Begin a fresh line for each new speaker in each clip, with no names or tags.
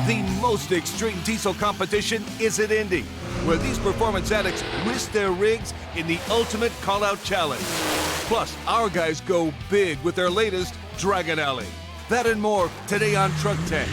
The most extreme diesel competition is at Indy, where these performance addicts risk their rigs in the ultimate call-out challenge. Plus, our guys go big with their latest Dragon Alley. That and more today on Truck Tank.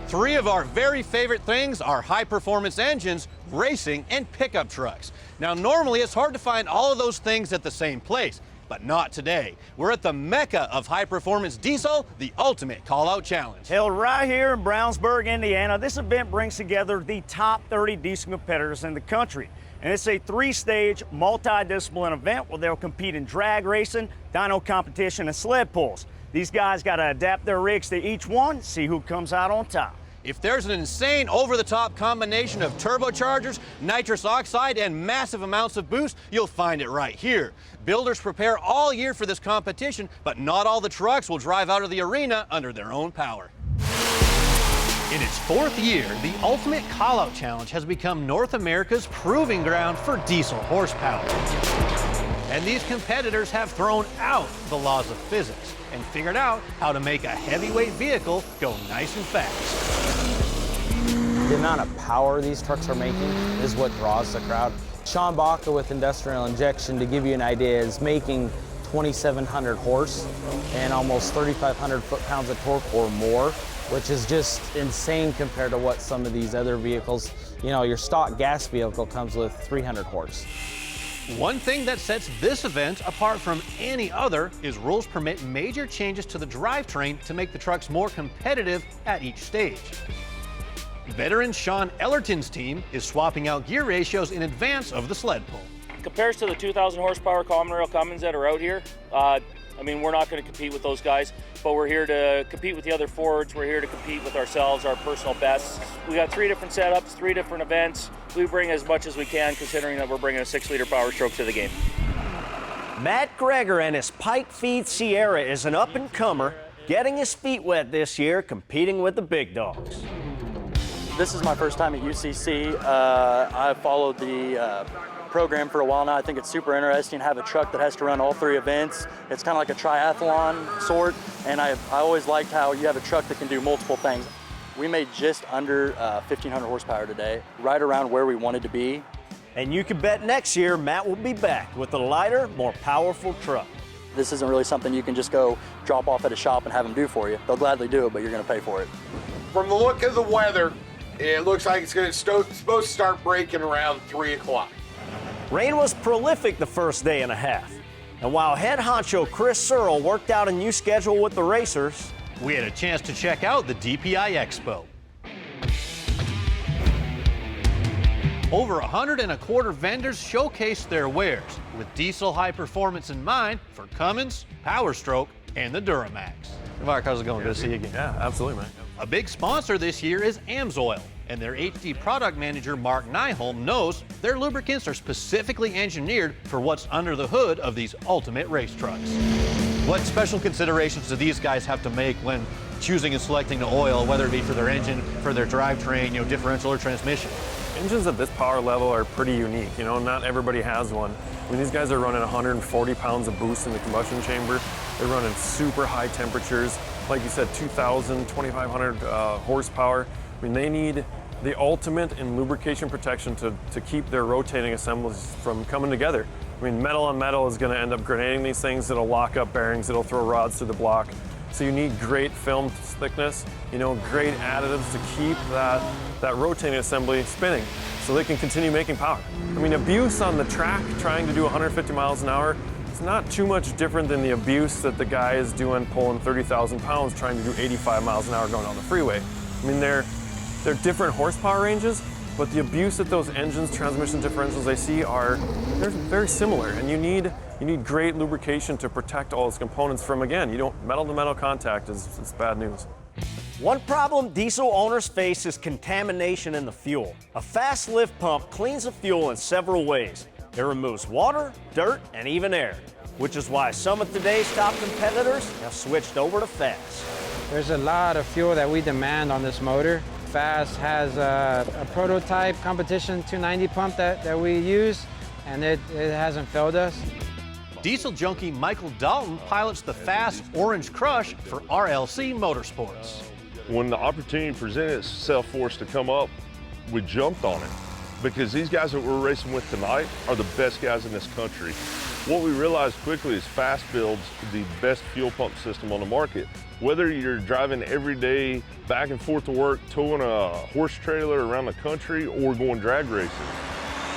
Three of our very favorite things are high-performance engines, racing, and pickup trucks. Now, normally it's hard to find all of those things at the same place, but not today. We're at the mecca of high-performance diesel, the ultimate call-out challenge.
Held right here in Brownsburg, Indiana, this event brings together the top 30 diesel competitors in the country. And it's a three-stage, multi-discipline event where they'll compete in drag racing, dyno competition, and sled pulls. These guys got to adapt their rigs to each one, see who comes out on top.
If there's an insane over-the-top combination of turbochargers, nitrous oxide, and massive amounts of boost, you'll find it right here. Builders prepare all year for this competition, but not all the trucks will drive out of the arena under their own power. In its fourth year, the Ultimate Callout Challenge has become North America's proving ground for diesel horsepower. And these competitors have thrown out the laws of physics and figured out how to make a heavyweight vehicle go nice and fast.
The amount of power these trucks are making is what draws the crowd. Sean Baca with Industrial Injection, to give you an idea, is making 2,700 horse and almost 3,500 foot-pounds of torque or more, which is just insane compared to what some of these other vehicles, you know, your stock gas vehicle comes with 300 horse.
One thing that sets this event apart from any other is rules permit major changes to the drivetrain to make the trucks more competitive at each stage. Veteran Sean Ellerton's team is swapping out gear ratios in advance of the sled pull.
Compared to the 2,000 horsepower common rail Cummins that are out here, I mean, we're not going to compete with those guys, but we're here to compete with the other Fords. We're here to compete with ourselves, our personal bests. We got 3 different setups, 3 different events. We bring as much as we can, considering that we're bringing a 6-liter Power Stroke to the game.
Matt Greger and his pipe feed Sierra is an up-and-comer, getting his feet wet this year, competing with the big dogs.
This is my first time at UCC. I've followed the program for a while now. I think it's super interesting to have a truck that has to run all 3 events. It's kind of like a triathlon sort, and I always liked how you have a truck that can do multiple things. We made just under 1,500 horsepower today, right around where we wanted to be.
And you can bet next year Matt will be back with a lighter, more powerful truck.
This isn't really something you can just go drop off at a shop and have them do for you. They'll gladly do it, but you're going to pay for it.
From the look of the weather, it looks like it's supposed to start breaking around 3 o'clock.
Rain was prolific the first day and a half. And while head honcho Chris Searle worked out a new schedule with the racers,
we had a chance to check out the DPI Expo. Over 125 vendors showcased their wares, with diesel high performance in mind for Cummins, Power Stroke, and the DURAMAX. Mark, how's it going? Good to see you again.
Yeah, absolutely, man.
A big sponsor this year is AMSOIL, and their HD product manager, Mark Nyholm, knows their lubricants are specifically engineered for what's under the hood of these ultimate race trucks. What special considerations do these guys have to make when choosing and selecting the oil, whether it be for their engine, for their drivetrain, differential or transmission?
Engines at this power level are pretty unique. Not everybody has one. I mean, these guys are running 140 pounds of boost in the combustion chamber. They're running super high temperatures. Like you said, 2,000, 2,500 horsepower. I mean, they need the ultimate in lubrication protection to keep their rotating assemblies from coming together. I mean, metal on metal is going to end up grenading these things. It'll lock up bearings. It'll throw rods through the block. So you need great film thickness, great additives to keep that rotating assembly spinning so they can continue making power. I mean, abuse on the track trying to do 150 miles an hour, it's not too much different than the abuse that the guy is doing pulling 30,000 pounds trying to do 85 miles an hour going on the freeway. I mean, they're different horsepower ranges, but the abuse that those engines, transmission differentials they see they're very similar, and you need great lubrication to protect all its components from, again, metal-to-metal contact is bad news.
one problem diesel owners face is contamination in the fuel. A fast lift pump cleans the fuel in several ways. It removes water, dirt, and even air, which is why some of today's top competitors have switched over to fast.
There's a lot of fuel that we demand on this motor. Fast has a prototype competition 290 pump that we use, and it hasn't failed us.
Diesel junkie Michael Dalton pilots the fast Orange Crush for RLC Motorsports.
When the opportunity presented itself for us to come up, we jumped on it because these guys that we're racing with tonight are the best guys in this country. What we realized quickly is fast builds the best fuel pump system on the market. Whether you're driving every day back and forth to work, towing a horse trailer around the country, or going drag racing.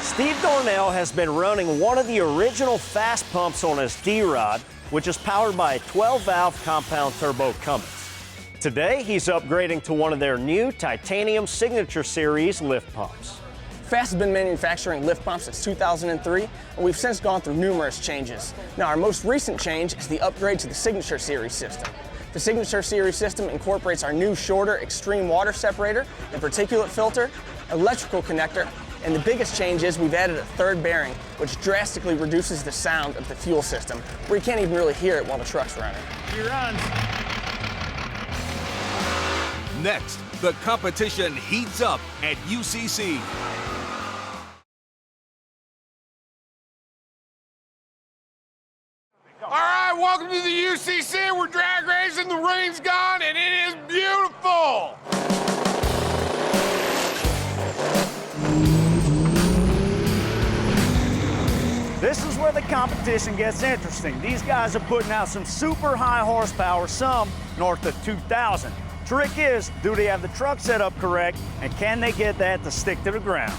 Steve Darnell has been running one of the original fast pumps on his D-Rod, which is powered by a 12-valve compound turbo Cummins. Today, he's upgrading to one of their new titanium Signature Series lift pumps.
Fast has been manufacturing lift pumps since 2003, and we've since gone through numerous changes. Now, our most recent change is the upgrade to the Signature Series system. The Signature Series system incorporates our new shorter extreme water separator and particulate filter, electrical connector, and the biggest change is we've added a third bearing, which drastically reduces the sound of the fuel system, where you can't even really hear it while the truck's running.
He runs.
Next, the competition heats up at UCC.
All right, welcome to the UCC. We're drag racing, the rain's gone, and it is beautiful.
This is where the competition gets interesting. These guys are putting out some super high horsepower, some north of 2,000. Trick is, do they have the truck set up correct, and can they get that to stick to the ground?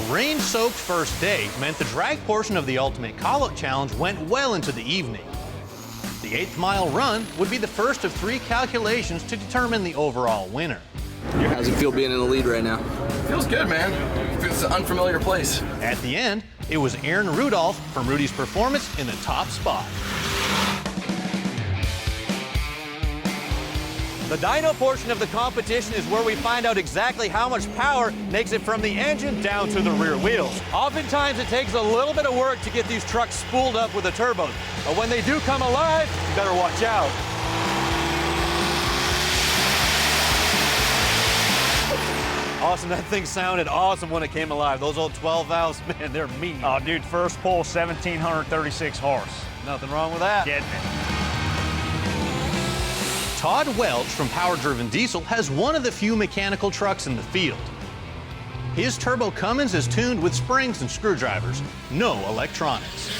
Rain-soaked first day meant the drag portion of the Ultimate Callout Challenge went well into the evening. The 8th mile run would be the first of 3 calculations to determine the overall winner.
How's it feel being in the lead right now?
Feels good, man. It's an unfamiliar place.
At the end, it was Aaron Rudolph from Rudy's Performance in the top spot. The dyno portion of the competition is where we find out exactly how much power makes it from the engine down to the rear wheels. Oftentimes it takes a little bit of work to get these trucks spooled up with the turbos, but when they do come alive, you better watch out. Awesome, that thing sounded awesome when it came alive. Those old 12 valves, man, they're mean.
Oh, dude, first pull, 1,736 horse.
Nothing wrong with that.
Getting it.
Todd Welch from Power Driven Diesel has one of the few mechanical trucks in the field. His turbo Cummins is tuned with springs and screwdrivers, no electronics.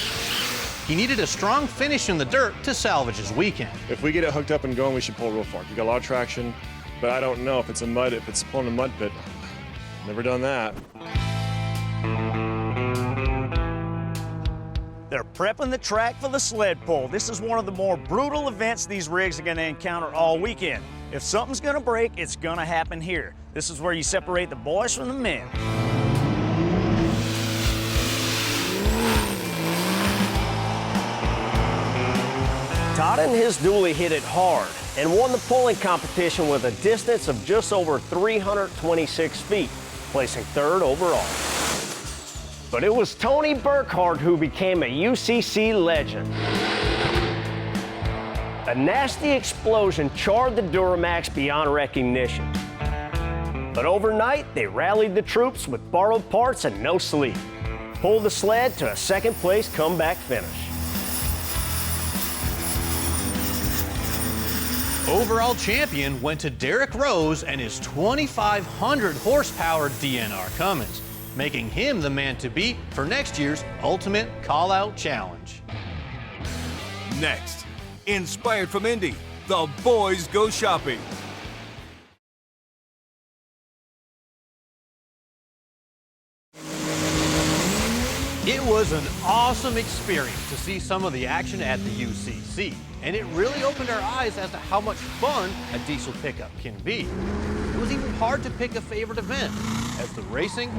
He needed a strong finish in the dirt to salvage his weekend.
If we get it hooked up and going, we should pull real far. We got a lot of traction, but I don't know if it's pulling a mud pit. Never done that.
They're prepping the track for the sled pull. This is one of the more brutal events these rigs are going to encounter all weekend. If something's going to break, it's going to happen here. This is where you separate the boys from the men. Todd and his dually hit it hard and won the pulling competition with a distance of just over 326 feet, placing 3rd overall. But it was Tony Burkhardt who became a UCC legend. A nasty explosion charred the DURAMAX beyond recognition. But overnight, they rallied the troops with borrowed parts and no sleep. Pulled the sled to a 2nd place comeback finish.
Overall champion went to Derek Rose and his 2,500 horsepower DNR Cummins, making him the man to beat for next year's Ultimate Callout Challenge.
Next, inspired from Indy, the boys go shopping.
It was an awesome experience to see some of the action at the UCC, and it really opened our eyes as to how much fun a diesel pickup can be. It was even hard to pick a favorite event, as the racing,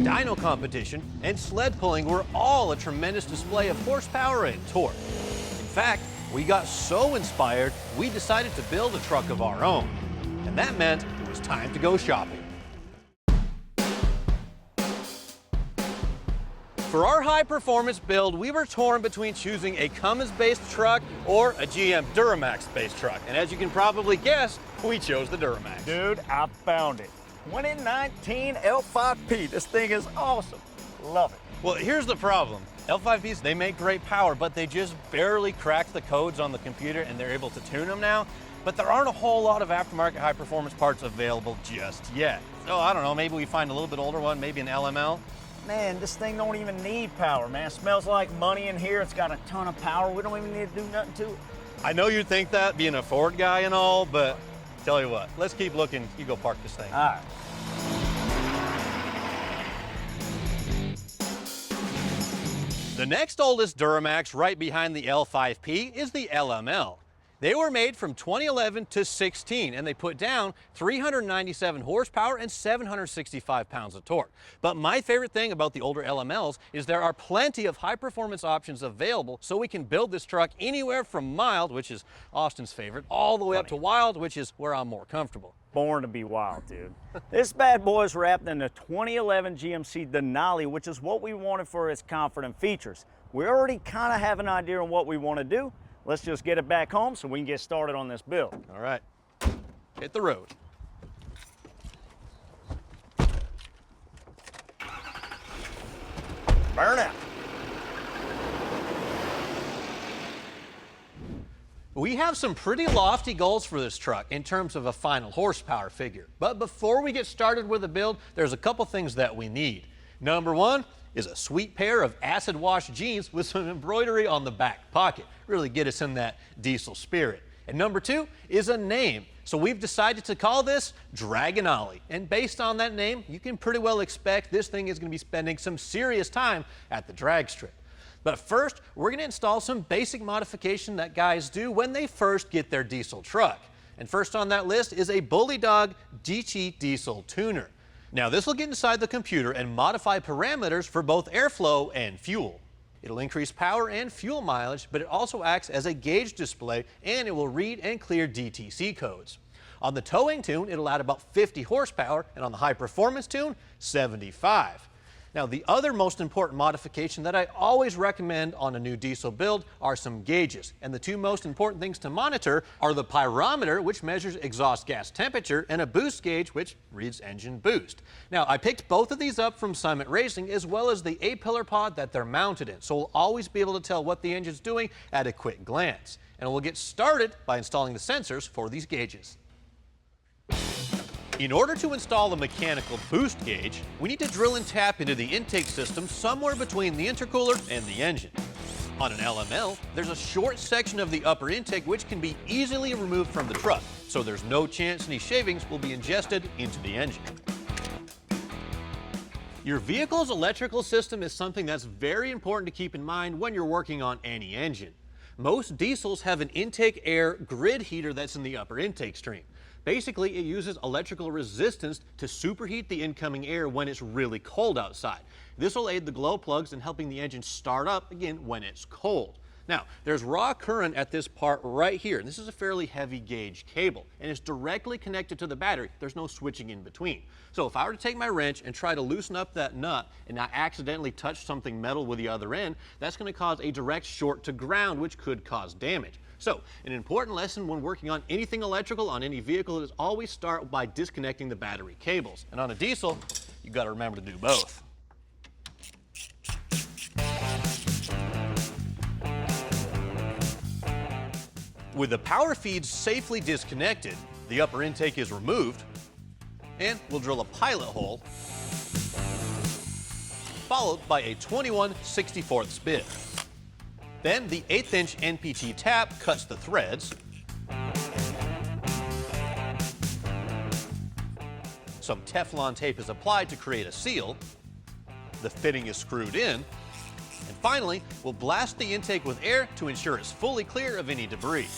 dyno competition, and sled pulling were all a tremendous display of horsepower and torque. In fact, We got so inspired, we decided to build a truck of our own. And that meant it was time to go shopping. For our high-performance build, we were torn between choosing a Cummins-based truck or a GM DURAMAX-based truck. And as you can probably guess, we chose the DURAMAX.
Dude, I found it. 2019 L5P. This thing is awesome. Love it.
Well, here's the problem. L5Ps, they make great power, but they just barely crack the codes on the computer and they're able to tune them now. But there aren't a whole lot of aftermarket high-performance parts available just yet. So I don't know, maybe we find a little bit older one, maybe an LML.
Man, this thing don't even need power, man. It smells like money in here. It's got a ton of power. We don't even need to do nothing to it.
I know you'd think that, being a Ford guy and all, but tell you what, let's keep looking. You go park this thing.
All right.
The next oldest DURAMAX right behind the L5P is the LML. They were made from 2011 to 16, and they put down 397 horsepower and 765 pounds of torque. But my favorite thing about the older LMLs is there are plenty of high-performance options available, so we can build this truck anywhere from mild, which is Austin's favorite, all the way up to wild, which is where I'm more comfortable.
Born to be wild, dude. This bad boy is wrapped in the 2011 GMC Denali, which is what we wanted for its confident features. We already kind of have an idea on what we want to do. Let's just get it back home so we can get started on this build.
All right, hit the road.
Burn out.
We have some pretty lofty goals for this truck in terms of a final horsepower figure. But before we get started with the build, there's a couple things that we need. Number one is a sweet pair of acid wash jeans with some embroidery on the back pocket. Really get us in that diesel spirit. And number two is a name. So we've decided to call this Dragonolly. And based on that name, you can pretty well expect this thing is going to be spending some serious time at the drag strip. But first, we're going to install some basic modification that guys do when they first get their diesel truck. And first on that list is a Bully Dog GT diesel tuner. Now this will get inside the computer and modify parameters for both airflow and fuel. It'll increase power and fuel mileage, but it also acts as a gauge display and it will read and clear DTC codes. On the towing tune, it'll add about 50 horsepower, and on the high performance tune, 75. Now the other most important modification that I always recommend on a new diesel build are some gauges. And the two most important things to monitor are the pyrometer, which measures exhaust gas temperature, and a boost gauge, which reads engine boost. Now I picked both of these up from Summit Racing as well as the A-pillar pod that they're mounted in. So we'll always be able to tell what the engine's doing at a quick glance. And we'll get started by installing the sensors for these gauges. In order to install the mechanical boost gauge, we need to drill and tap into the intake system somewhere between the intercooler and the engine. On an LML, there's a short section of the upper intake which can be easily removed from the truck, so there's no chance any shavings will be ingested into the engine. Your vehicle's electrical system is something that's very important to keep in mind when you're working on any engine. Most diesels have an intake air grid heater that's in the upper intake stream. Basically, it uses electrical resistance to superheat the incoming air when it's really cold outside. This will aid the glow plugs in helping the engine start up again when it's cold. Now, there's raw current at this part right here. This is a fairly heavy gauge cable, and it's directly connected to the battery. There's no switching in between. So if I were to take my wrench and try to loosen up that nut and I accidentally touch something metal with the other end, that's going to cause a direct short to ground, which could cause damage. So, an important lesson when working on anything electrical on any vehicle is always start by disconnecting the battery cables. And on a diesel, you've got to remember to do both. With the power feeds safely disconnected, the upper intake is removed, and we'll drill a pilot hole, followed by a 21/64 bit. Then the 1/8" NPT tap cuts the threads. Some Teflon tape is applied to create a seal. The fitting is screwed in. And finally, we'll blast the intake with air to ensure it's fully clear of any debris.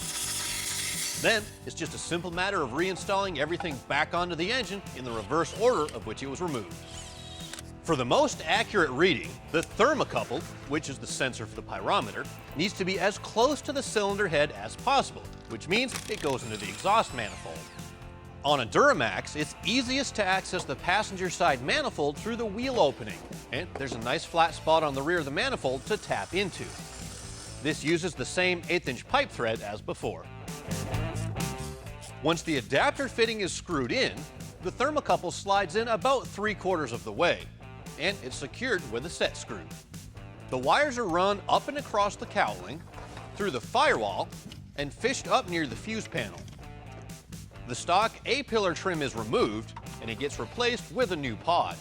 Then, it's just a simple matter of reinstalling everything back onto the engine in the reverse order of which it was removed. For the most accurate reading, the thermocouple, which is the sensor for the pyrometer, needs to be as close to the cylinder head as possible, which means it goes into the exhaust manifold. On a DURAMAX, it's easiest to access the passenger side manifold through the wheel opening, and there's a nice flat spot on the rear of the manifold to tap into. This uses the same 1/8" pipe thread as before. Once the adapter fitting is screwed in, the thermocouple slides in about 3/4 of the way, and it's secured with a set screw. The wires are run up and across the cowling, through the firewall, and fished up near the fuse panel. The stock A-pillar trim is removed, and it gets replaced with a new pod.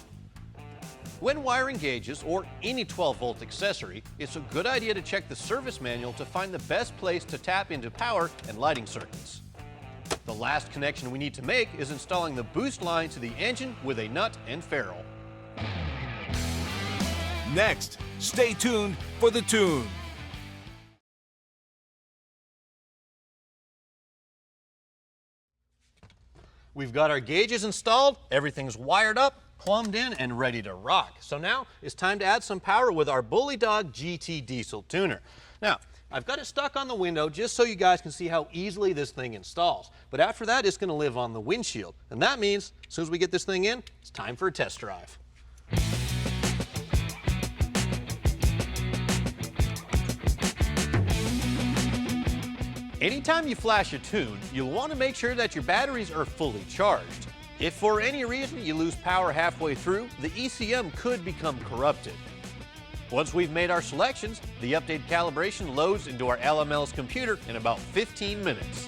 When wiring gauges or any 12-volt accessory, it's a good idea to check the service manual to find the best place to tap into power and lighting circuits. The last connection we need to make is installing the boost line to the engine with a nut and ferrule.
Next, stay tuned for the tune.
We've got our gauges installed, everything's wired up, plumbed in, and ready to rock. So now it's time to add some power with our Bully Dog GT diesel tuner. Now, I've got it stuck on the window just so you guys can see how easily this thing installs. But after that, it's going to live on the windshield. And that means, as soon as we get this thing in, it's time for a test drive. Anytime you flash a tune, you'll want to make sure that your batteries are fully charged. If for any reason you lose power halfway through, the ECM could become corrupted. Once we've made our selections, the updated calibration loads into our LML's computer in about 15 minutes.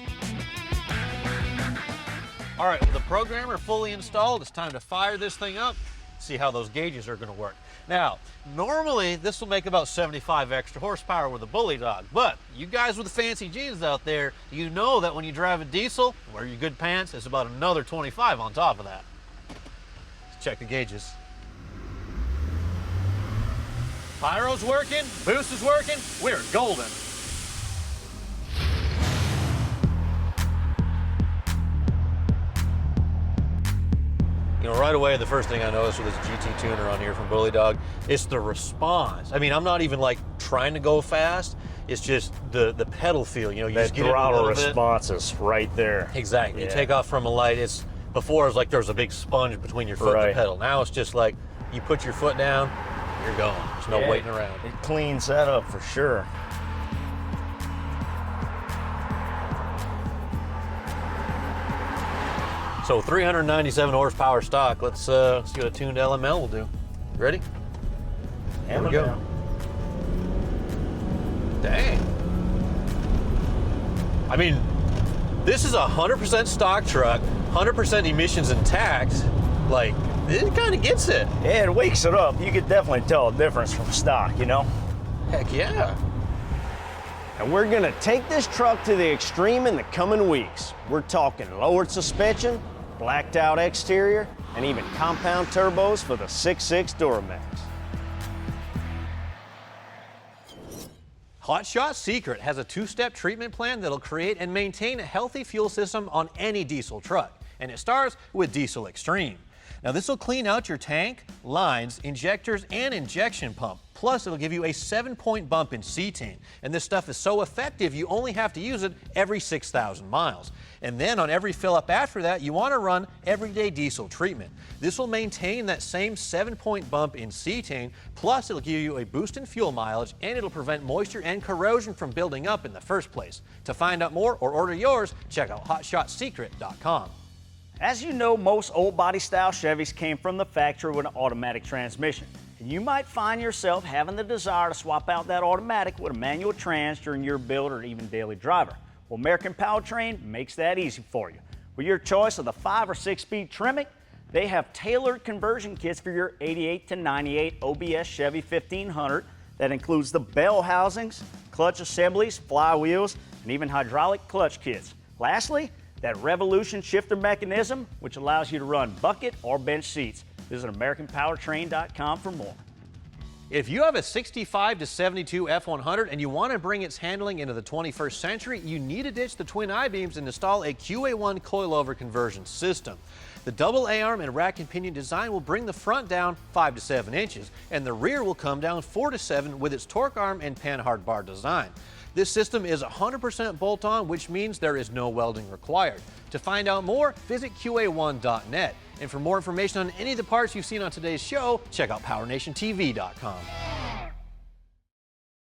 All right, with the programmer fully installed, it's time to fire this thing up, see how those gauges are going to work. Now, normally this will make about 75 extra horsepower with a Bully Dog, but you guys with the fancy jeans out there, you know that when you drive a diesel, wear your good pants, it's about another 25 on top of that. Let's check the gauges. Pyro's working, boost is working, we're golden. You know, right away, the first thing I noticed with this GT tuner on here from Bully Dog, it's the response. I mean, I'm not even like trying to go fast. It's just the pedal feel, you know, you just get it a
throttle
little bit.
response is right there.
Exactly.
Yeah.
You take off from a light, before it was like there was a big sponge between your foot and the pedal. Now it's just like you put your foot down, you're going. There's no waiting around.
It cleans that up for sure.
So 397 horsepower stock. Let's see what a tuned LML will do. Ready? Here we go. Dang. I mean, this is a 100% stock truck, 100% emissions and tax. Like, it kind of gets it.
Yeah, it wakes it up. You could definitely tell a difference from stock, you know?
Heck yeah.
And we're gonna take this truck to the extreme in the coming weeks. We're talking lowered suspension, blacked out exterior, and even compound turbos for the 6.6 DURAMAX.
Hot Shot Secret has a two-step treatment plan that'll create and maintain a healthy fuel system on any diesel truck. And it starts with Diesel Extreme. Now this will clean out your tank, lines, injectors, and injection pump. Plus it'll give you a 7-point bump in cetane. And this stuff is so effective you only have to use it every 6,000 miles. And then on every fill up after that, you want to run everyday diesel treatment. This will maintain that same 7-point bump in cetane, plus it'll give you a boost in fuel mileage, and it'll prevent moisture and corrosion from building up in the first place. To find out more or order yours, check out hotshotsecret.com.
As you know, most old body style Chevys came from the factory with an automatic transmission. And you might find yourself having the desire to swap out that automatic with a manual trans during your build or even daily driver. Well, American Powertrain makes that easy for you. With your choice of the 5 or 6-speed Tremec, they have tailored conversion kits for your 88 to 98 OBS Chevy 1500 that includes the bell housings, clutch assemblies, flywheels, and even hydraulic clutch kits. Lastly, that Revolution shifter mechanism, which allows you to run bucket or bench seats. Visit AmericanPowertrain.com for more.
If you have a 65 to 72 F100 and you want to bring its handling into the 21st century, you need to ditch the twin I-beams and install a QA1 coil-over conversion system. The double A-arm and rack and pinion design will bring the front down 5 to 7 inches, and the rear will come down 4 to 7 with its torque arm and panhard bar design. This system is 100% bolt-on, which means there is no welding required. To find out more, visit QA1.net. And for more information on any of the parts you've seen on today's show, check out PowerNationTV.com.